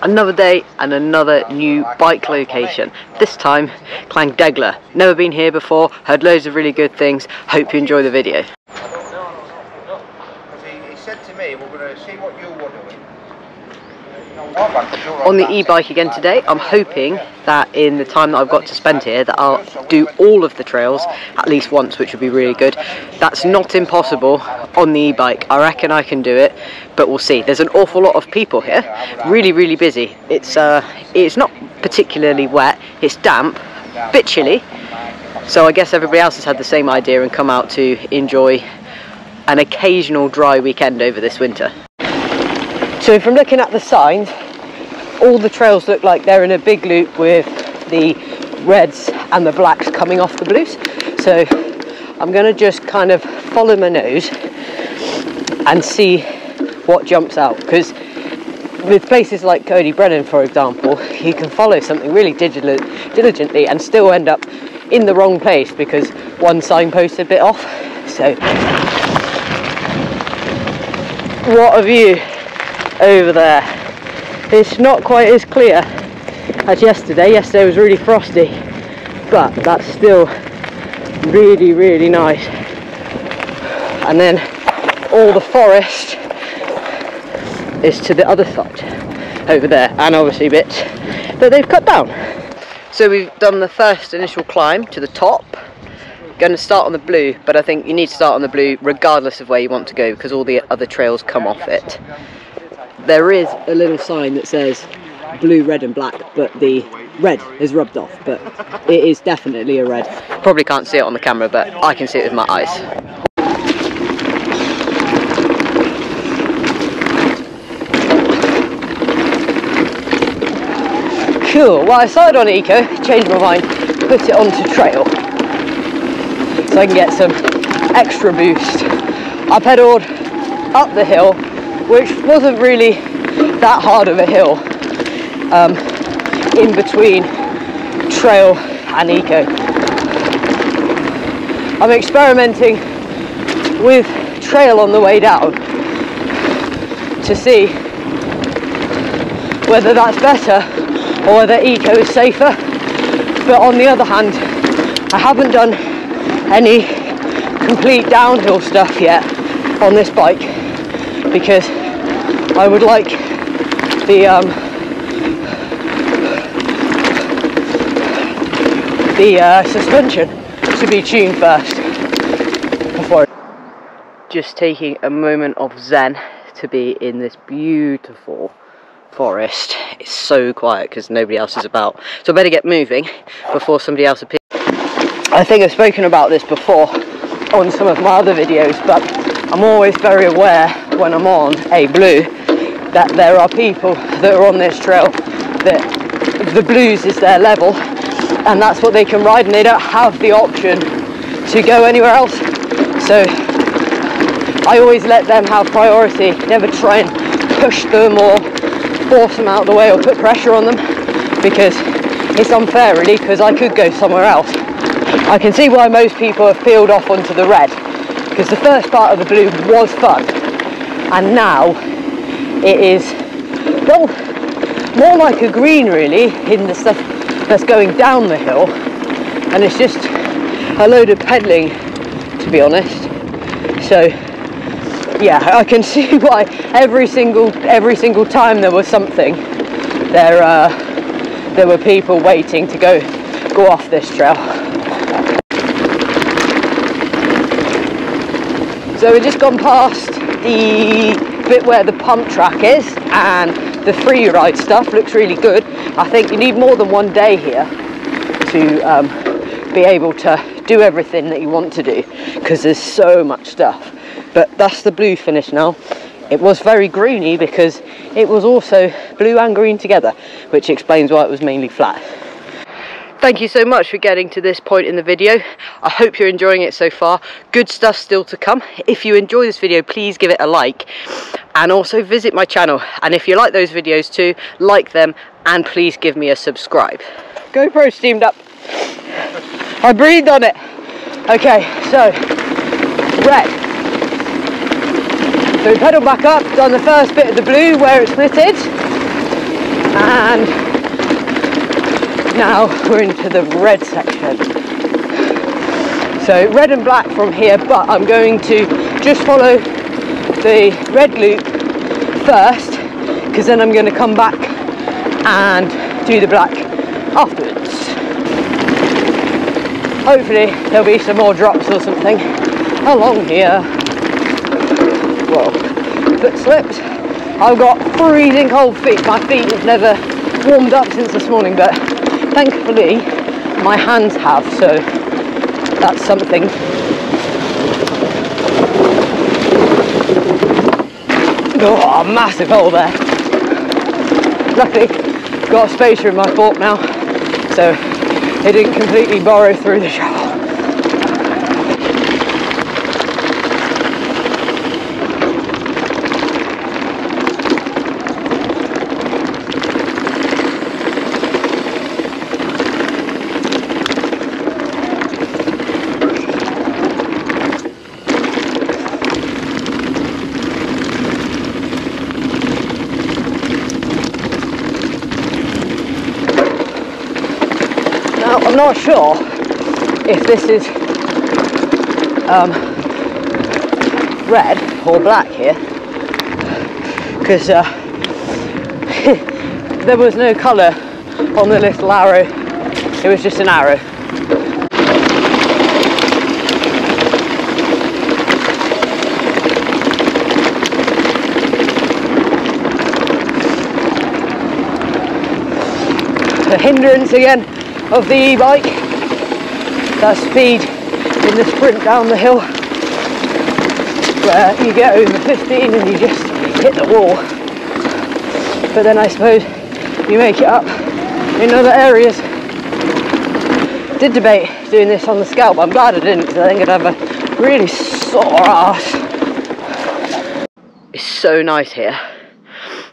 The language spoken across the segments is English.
Another day and another new bike location. This time, Llandegla. Never been here before, heard loads of really good things. Hope you enjoy the video. He said to me, we're going to see what you want to do. On the e-bike again today, I'm hoping that in the time that I've got to spend here that I'll do all of the trails at least once, which would be really good. That's not impossible on the e-bike. I reckon I can do it, but we'll see. There's an awful lot of people here, really busy. It's not particularly wet, it's damp, bit chilly, so I guess everybody else has had the same idea and come out to enjoy an occasional dry weekend over this winter. So from looking at the signs, all the trails look like they're in a big loop with the reds and the blacks coming off the blues. So I'm going to just kind of follow my nose and see what jumps out, because with places like Cody Brennan, for example, you can follow something really diligently and still end up in the wrong place because one signpost is a bit off. So what a view over there. It's not quite as clear as yesterday. Yesterday was really frosty, but that's still really nice. And then all the forest is to the other side over there, and obviously bits that they've cut down. So we've done the first initial climb to the top. Going to start on the blue, but I think you need to start on the blue regardless of where you want to go, because all the other trails come off it. There is a little sign that says blue, red and black, but the red is rubbed off, but it is definitely a red. Probably can't see it on the camera, but I can see it with my eyes. Cool, well I started on eco, changed my mind, put it onto trail, so I can get some extra boost. I pedalled up the hill, which wasn't really that hard of a hill, in between trail and eco. I'm experimenting with trail on the way down to see whether that's better or whether eco is safer, but on the other hand, I haven't done any complete downhill stuff yet on this bike, because I would like the suspension to be tuned first before. Just taking a moment of zen to be in this beautiful forest. It's so quiet because nobody else is about, so I better get moving before somebody else appears. I think I've spoken about this before on some of my other videos, but I'm always very aware when I'm on a blue that there are people that are on this trail that the blues is their level and that's what they can ride, and they don't have the option to go anywhere else. So I always let them have priority, never try and push them or force them out of the way or put pressure on them, because it's unfair really, because I could go somewhere else. I can see why most people have peeled off onto the red, because the first part of the blue was fun, and now it is, well, more like a green really, in the stuff that's going down the hill, and it's just a load of pedalling, to be honest. So yeah, I can see why every single time there was something, there were people waiting to go off this trail. So we've just gone past the bit where the pump track is, and the free ride stuff looks really good. I think you need more than one day here to be able to do everything that you want to do, because there's so much stuff. But that's the blue finish now. It was very greeny because it was also blue and green together, which explains why it was mainly flat. Thank you so much for getting to this point in the video. I hope you're enjoying it so far. Good stuff still to come. If you enjoy this video, please give it a like, and also visit my channel. And if you like those videos too, like them, and please give me a subscribe. GoPro steamed up. I breathed on it. Okay, so red. So we pedal back up, done the first bit of the blue where it's splitted, And now we're into the red section. So red and black from here, but I'm going to just follow the red loop first, because then I'm going to come back and do the black afterwards. Hopefully there'll be some more drops or something along here. Whoa, foot slipped. I've got freezing cold feet. My feet have never warmed up since this morning, but thankfully my hands have, so that's something. Oh, massive hole there. Luckily, got a spacer in my fork now, so it didn't completely burrow through the shovel. I'm not sure if this is red or black here, because there was no colour on the little arrow, it was just an arrow. The hindrance again of the e-bike, that speed in the sprint down the hill where you get over 15 and you just hit the wall. But then I suppose you make it up in other areas. Did debate doing this on the scalp, but I'm glad I didn't, because I think I'd have a really sore ass. It's so nice here.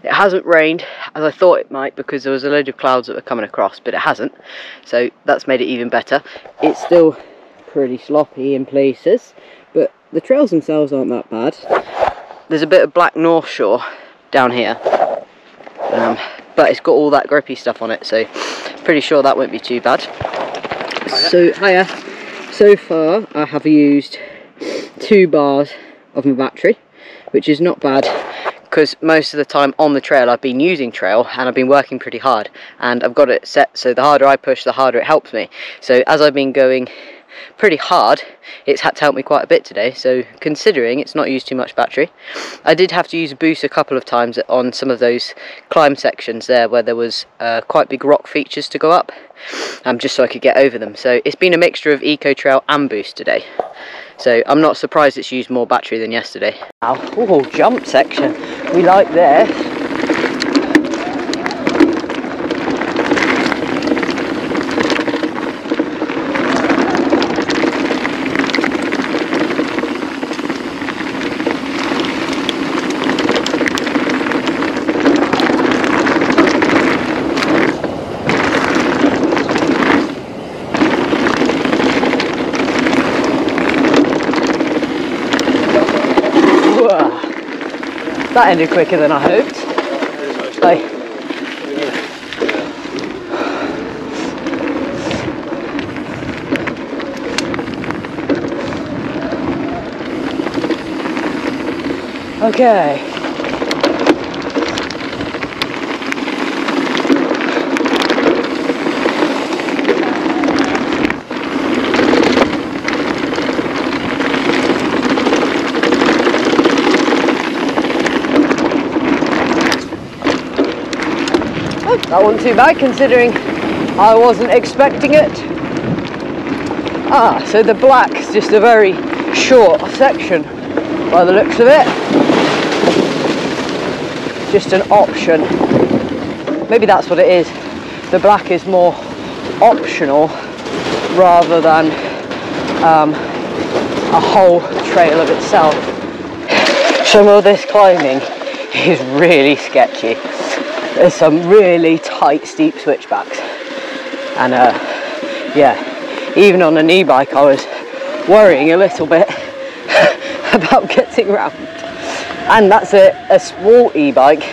It hasn't rained as I thought it might, because there was a load of clouds that were coming across, but it hasn't, so that's made it even better. It's still pretty sloppy in places, but the trails themselves aren't that bad. There's a bit of black North Shore down here, but it's got all that grippy stuff on it, so pretty sure that won't be too bad. So hiya. So far I have used 2 bars of my battery, which is not bad, because most of the time on the trail I've been using trail and I've been working pretty hard, and I've got it set so the harder I push, the harder it helps me. So as I've been going pretty hard, it's had to help me quite a bit today, so considering it's not used too much battery. I did have to use a boost a couple of times on some of those climb sections there where there was quite big rock features to go up, just so I could get over them. So it's been a mixture of eco trail and boost today. So I'm not surprised it's used more battery than yesterday. Oh, jump section. We like this. That ended quicker than I hoped. Okay. That wasn't too bad considering I wasn't expecting it. So the black's just a very short section by the looks of it. Just an option. Maybe that's what it is. The black is more optional rather than a whole trail of itself. Some of this climbing is really sketchy. There's some really tight, steep switchbacks, and yeah, even on an e-bike I was worrying a little bit about getting around. And that's a small e-bike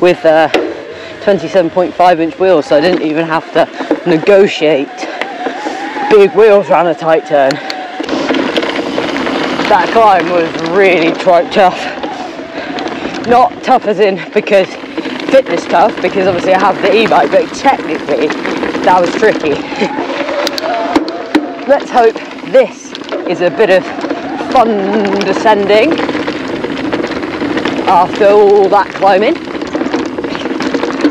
with 27.5-inch wheels, so I didn't even have to negotiate big wheels around a tight turn. That climb was really tough. Not tough as in because fitness tough, because obviously I have the e-bike, but technically that was tricky. Let's hope this is a bit of fun descending after all that climbing.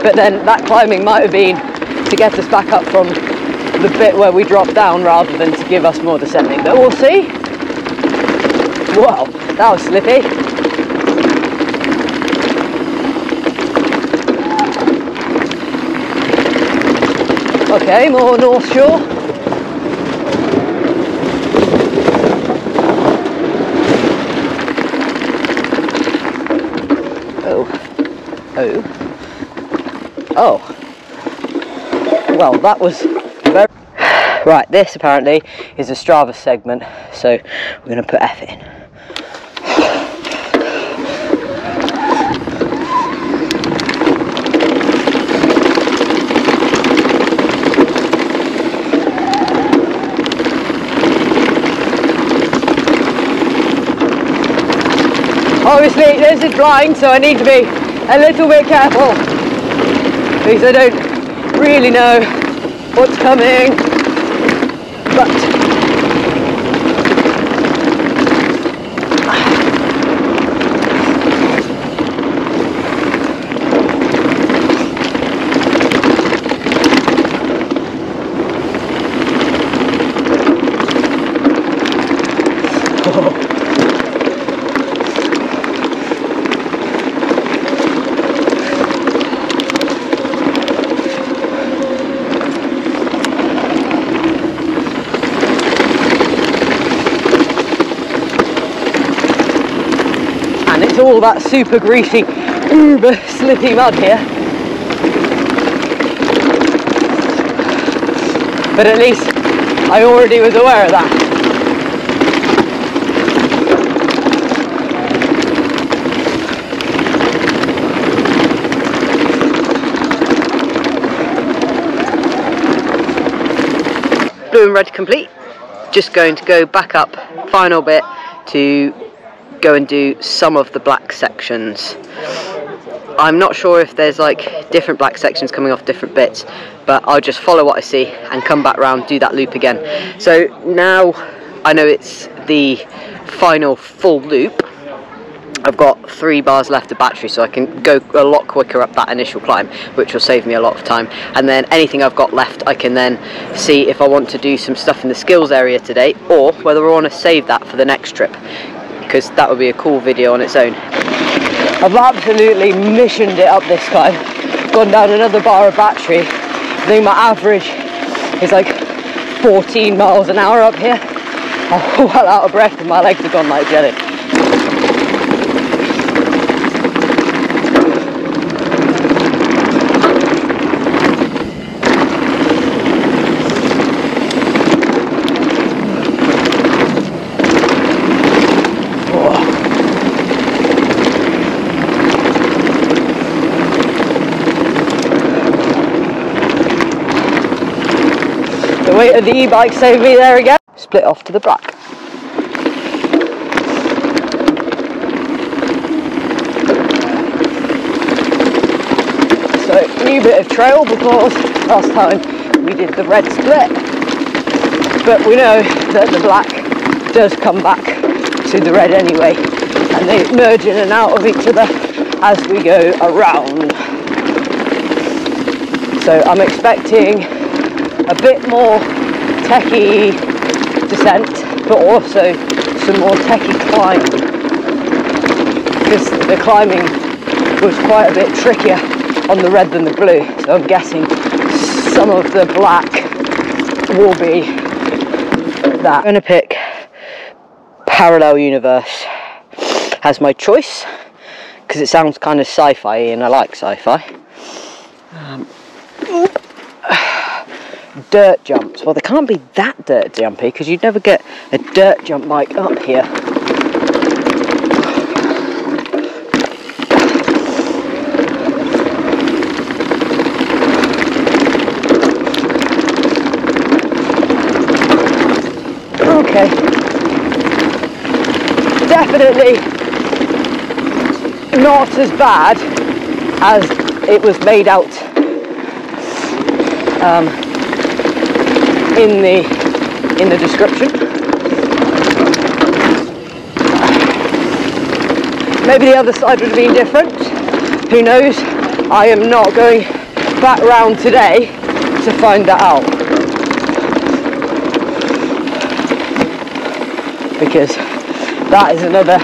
But then that climbing might have been to get us back up from the bit where we dropped down rather than to give us more descending, but we'll see. Wow, that was slippy. Okay, more North Shore. Oh. Well, that was very... Right, this apparently is a Strava segment, so we're going to put F in. Obviously this is blind, so I need to be a little bit careful because I don't really know what's coming, but all that super greasy, uber slippy mud here. But at least I already was aware of that. Blue and red complete. Just going to go back up, final bit, to go and do some of the black sections. I'm not sure if there's like different black sections coming off different bits, but I'll just follow what I see and come back round, do that loop again. So now I know it's the final full loop. I've got 3 bars left of battery, so I can go a lot quicker up that initial climb, which will save me a lot of time. And then anything I've got left, I can then see if I want to do some stuff in the skills area today, or whether I want to save that for the next trip, because that would be a cool video on its own. I've absolutely missioned it up this climb, gone down another bar of battery. I think my average is like 14 miles an hour up here. I'm well out of breath and my legs have gone like jelly. The weight of the e-bike saved me there again. Split off to the black. So, new bit of trail because last time we did the red split. But we know that the black does come back to the red anyway, and they merge in and out of each other as we go around. So I'm expecting a bit more techie descent, but also some more techie climb, because the climbing was quite a bit trickier on the red than the blue, so I'm guessing some of the black will be that. I'm going to pick Parallel Universe as my choice because it sounds kind of sci-fi and I like sci-fi. Dirt jumps. Well, they can't be that dirt jumpy because you'd never get a dirt jump bike up here. definitely not as bad as it was made out in the description. Maybe the other side would have been different. Who knows? I am not going back round today to find that out, because that is another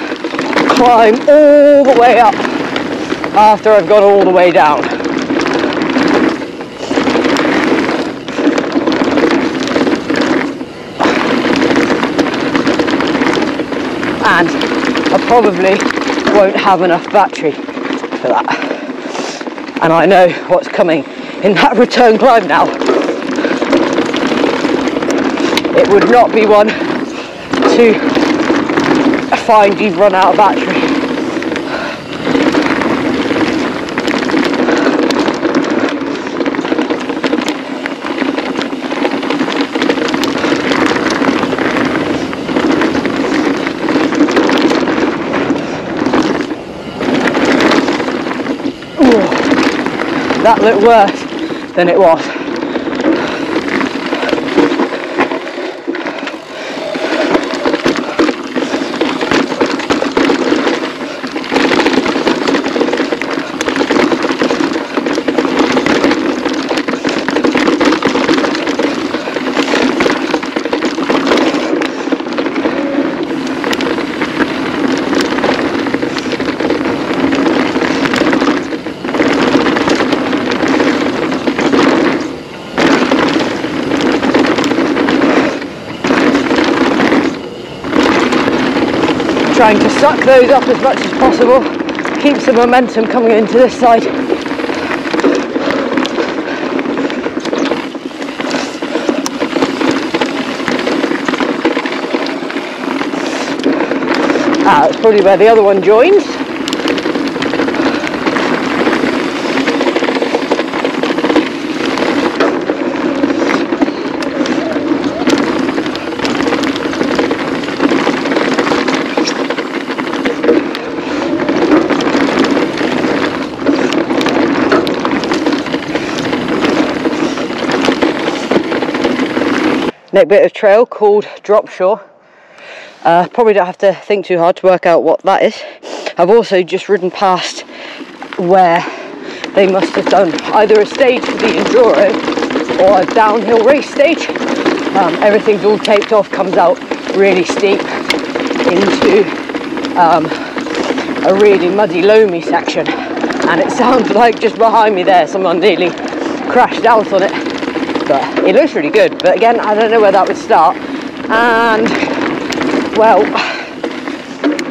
climb all the way up after I've gone all the way down. And I probably won't have enough battery for that. And I know what's coming in that return climb now. It would not be one to find you've run out of battery. That looked worse than it was. Trying to suck those up as much as possible, keep some momentum coming into this side. That's probably where the other one joins. Next bit of trail called Drop Shore. Probably don't have to think too hard to work out what that is. I've also just ridden past where they must have done either a stage for the enduro or a downhill race stage. Everything's all taped off, comes out really steep into a really muddy, loamy section, and it sounds like just behind me there someone nearly crashed out on it. But it looks really good, but again, I don't know where that would start, and well,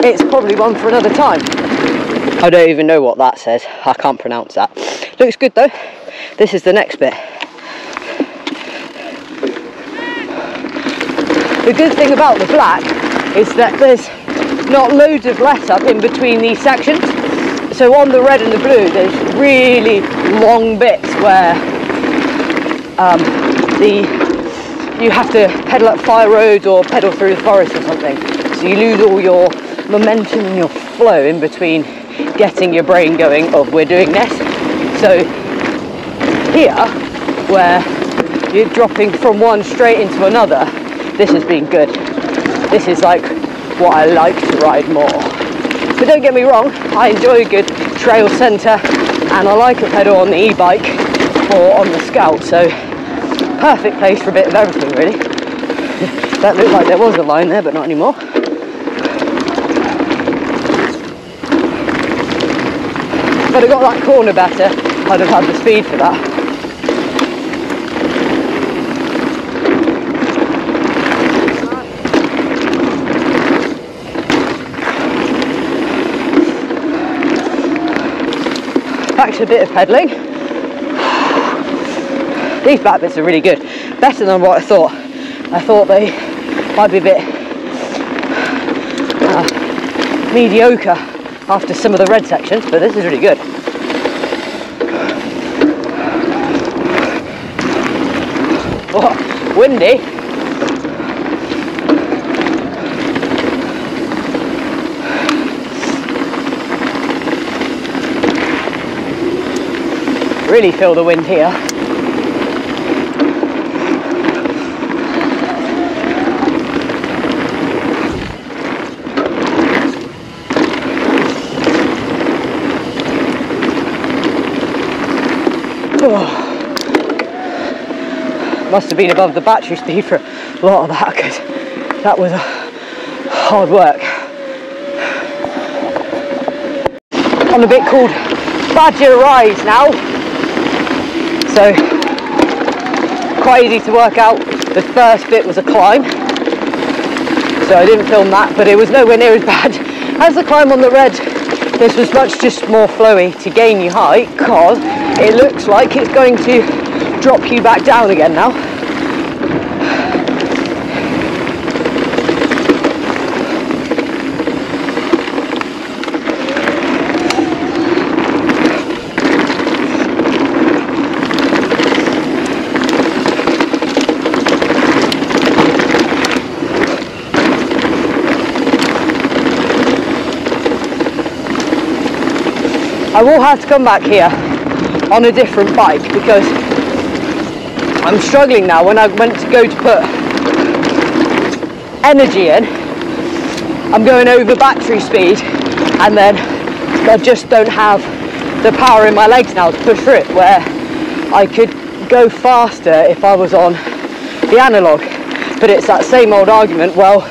it's probably one for another time. I don't even know what that says, I can't pronounce that. Looks good though. This is the next bit. The good thing about the black is that there's not loads of let up in between these sections. So on the red and the blue, there's really long bits where you have to pedal up fire roads or pedal through the forest or something. So you lose all your momentum and your flow in between getting your brain going of we're doing this. So here, where you're dropping from one straight into another, this has been good. This is like what I like to ride more. But don't get me wrong, I enjoy a good trail centre and I like a pedal on the e-bike or on the Scout, so perfect place for a bit of everything really. That looked like there was a line there, but not anymore. If I'd have got that corner better, I'd have had the speed for that. Back to a bit of pedalling. These back bits are really good, better than what I thought. I thought they might be a bit mediocre after some of the red sections, but this is really good. Oh, windy. Really feel the wind here. Oh. Must have been above the battery speed for a lot of that, because that was hard work. On a bit called Badger Rise now, so quite easy to work out. The first bit was a climb, so I didn't film that, but it was nowhere near as bad as the climb on the red. This was much just more flowy to gain you height, because it looks like it's going to drop you back down again now. I will have to come back here on a different bike, because I'm struggling now. When I went to go to put energy in, I'm going over battery speed, and then I just don't have the power in my legs now to push through it, where I could go faster if I was on the analog. But it's that same old argument, well,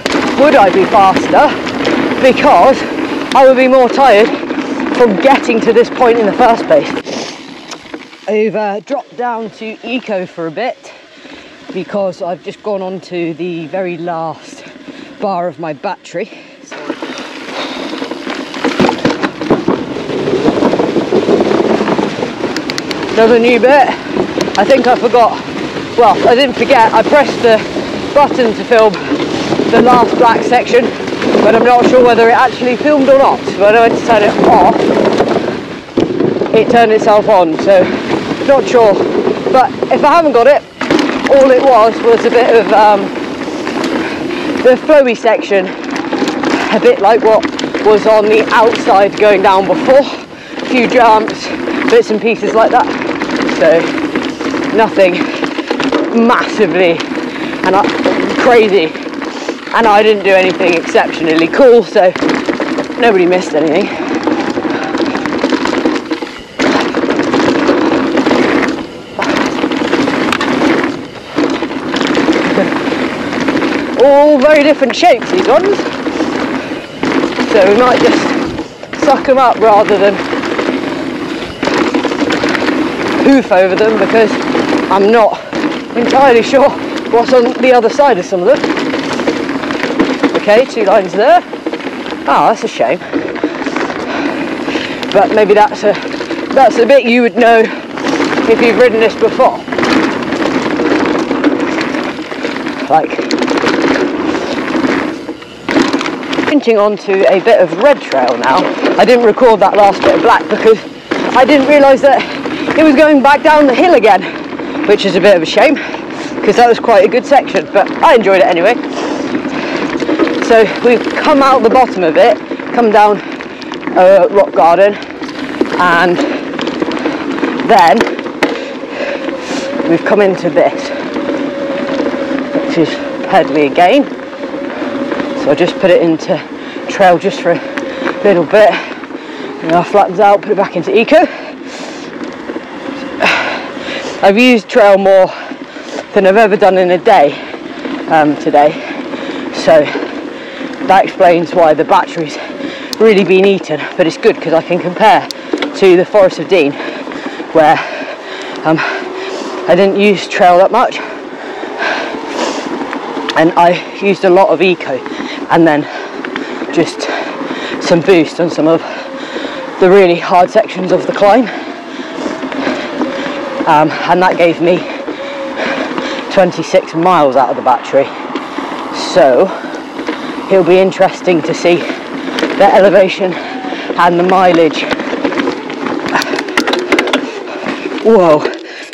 would I be faster? Because I would be more tired from getting to this point in the first place. I've dropped down to eco for a bit, because I've just gone on to the very last bar of my battery. Another new bit. I think I forgot, well, I didn't forget, I pressed the button to film the last black section, but I'm not sure whether it actually filmed or not. When I went to turn it off, it turned itself on, so not sure. But if I haven't got it, all it was a bit of the flowy section, a bit like what was on the outside going down before. A few jumps, bits and pieces like that. So nothing massively and crazy. And I didn't do anything exceptionally cool, so nobody missed anything. All very different shapes, these ones. So we might just suck them up rather than hoof over them, because I'm not entirely sure what's on the other side of some of them. Okay, 2 lines there. Oh, that's a shame. But maybe that's a bit you would know if you've ridden this before. Like, printing onto a bit of red trail now. I didn't record that last bit of black because I didn't realise that it was going back down the hill again, which is a bit of a shame, because that was quite a good section, but I enjoyed it anyway. So we've come out the bottom of it, come down a rock garden, and then we've come into this, which is pedally again. So I just put it into trail just for a little bit, and I flattens out, put it back into eco. I've used trail more than I've ever done in a day today, so that explains why the battery's really been eaten. But it's good because I can compare to the Forest of Dean, where I didn't use trail that much, and I used a lot of eco and then just some boost on some of the really hard sections of the climb, and that gave me 26 miles out of the battery. So it'll be interesting to see the elevation and the mileage. Whoa,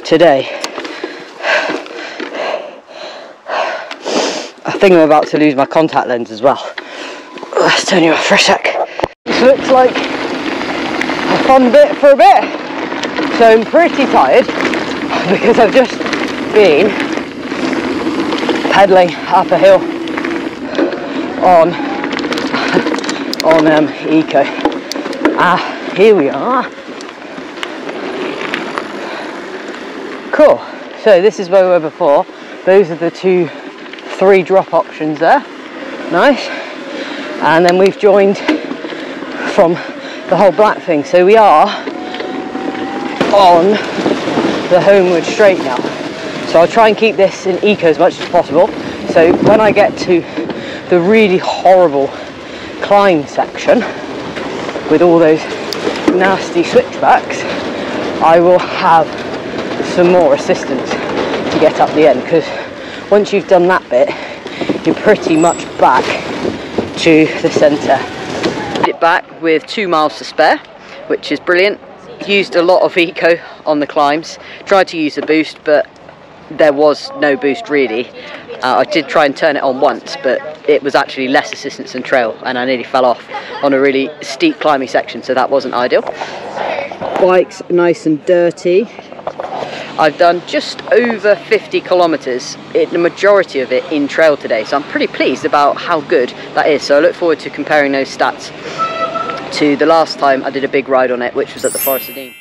today. I think I'm about to lose my contact lens as well. Let's turn you off for a sec. This looks like a fun bit for a bit. So I'm pretty tired because I've just been pedaling up a hill on Eco. Here we are. Cool. So this is where we were before. Those are the 3 drop options there. Nice. And then we've joined from the whole black thing. So we are on the homeward straight now. So I'll try and keep this in eco as much as possible. So when I get to the really horrible climb section with all those nasty switchbacks, I will have some more assistance to get up the end, because once you've done that bit, you're pretty much back to the centre. Did it back with 2 miles to spare, which is brilliant. Used a lot of eco on the climbs, tried to use the boost, but there was no boost really. I did try and turn it on once, but it was actually less assistance than trail, and I nearly fell off on a really steep climbing section, so that wasn't ideal. Bike's nice and dirty. I've done just over 50 kilometres, the majority of it in trail today, so I'm pretty pleased about how good that is. So I look forward to comparing those stats to the last time I did a big ride on it, which was at the Forest of Dean.